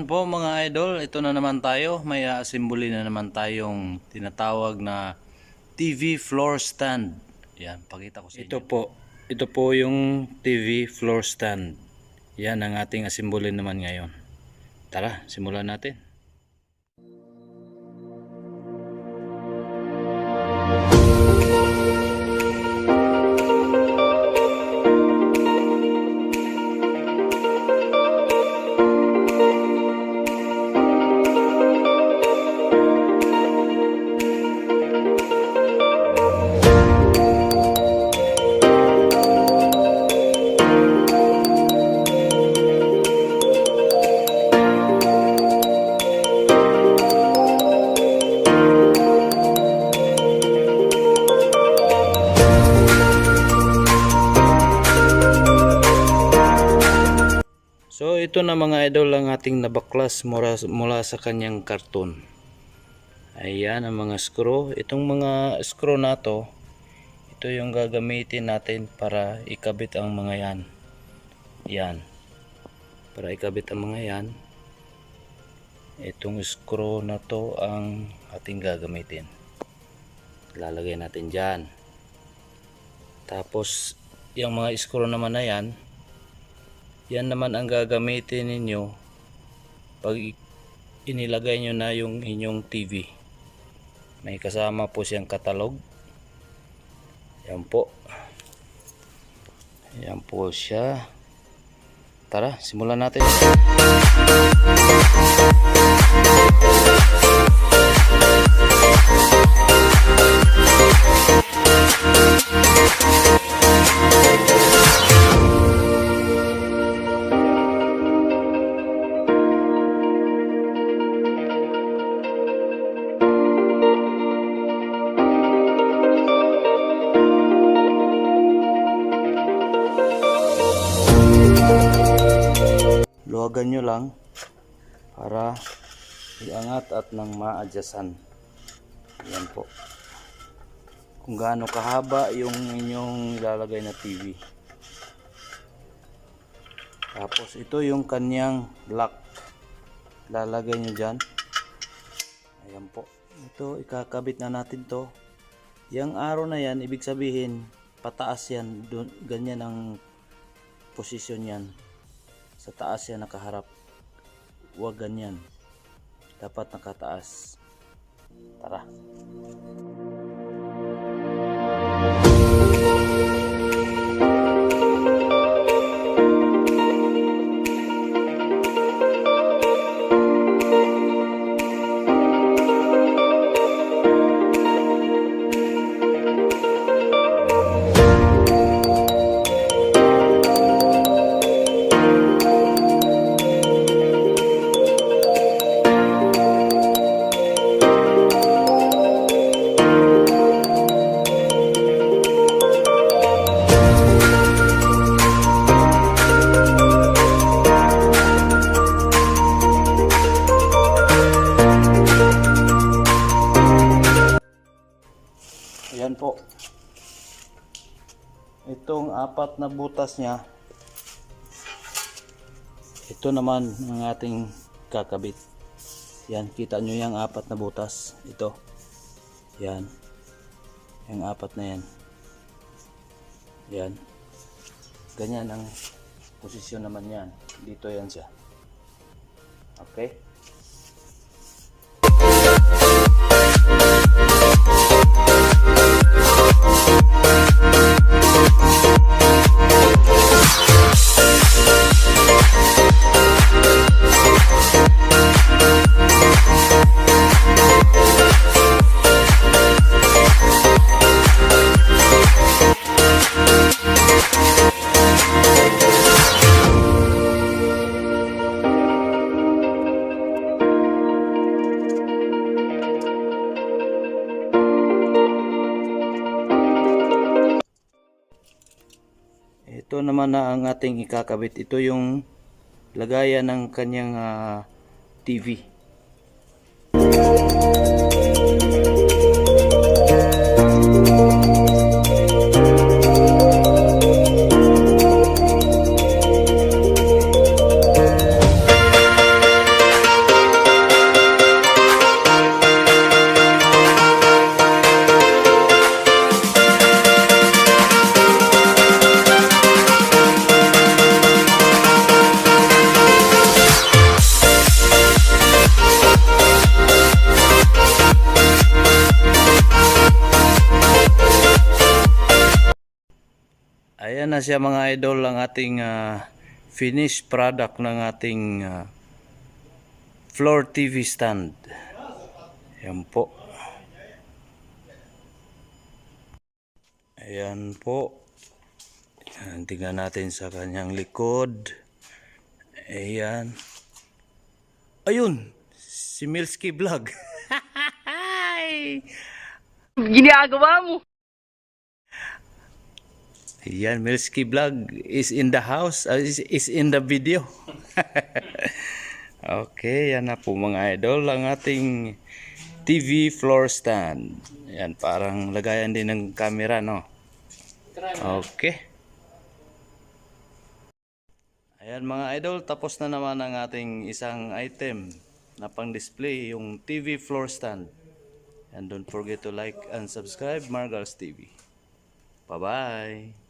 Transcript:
po mga idol, ito na naman tayo. May assembly na naman tayong tinatawag na TV floor stand. Yan, pakita ko sa inyo. Ito po yung TV floor stand. Yan ang ating assembly naman ngayon. Tara, simulan natin. So ito na mga idol ang ating nabaklas mula sa kanyang karton. Ayan ang mga screw. Itong mga screw na to, ito yung gagamitin natin para ikabit ang mga yan. Yan. Para ikabit ang mga yan. Itong screw na to ang ating gagamitin. Lalagay natin dyan. Tapos yung mga screw naman na yan, yan naman ang gagamitin ninyo pag inilagay nyo na yung inyong TV. May kasama po siyang katalog. Yan po. Yan po siya. Tara, simulan natin. Luwagan nyo lang para iangat at nang ma-adjustan. Yan po. Kung gaano kahaba yung inyong ilalagay na TV. Tapos ito yung kanyang lock. Lalagay nyo dyan. Ayan po. Ito, ikakabit na natin to. Yung arrow na yan, ibig sabihin pataas yan. Ganyan ang posisyon yan. Sa taas yan nakaharap. Huwag ganyan. Dapat nakataas. Tara. Ayan po. Itong apat na butas niya, ito naman ang ating kakabit. Yan, kita nyo yung apat na butas. Ito. Yan. Yung apat na yan. Yan. Ganyan ang posisyon naman yan. Dito yan siya. Okay. Ito naman na ang ating ikakabit. Ito yung lagayan ng kanyang TV. Ayan na siya mga idol, ang ating finished product ng ating floor TV stand. Ayan po. Ayan po. Ayan, tingnan natin sa kanyang likod. Ayan. Ayun, si Milski Vlog. Ginagawa mo. Ayan, Milski Vlog is in the house, is in the video. Okay, yan na po mga idol, ang ating TV floor stand. Yan, parang lagayan din ng camera, no? Okay. Ayan mga idol, tapos na naman ang ating isang item na pang display, yung TV floor stand. And don't forget to like and subscribe Margals TV. Bye-bye!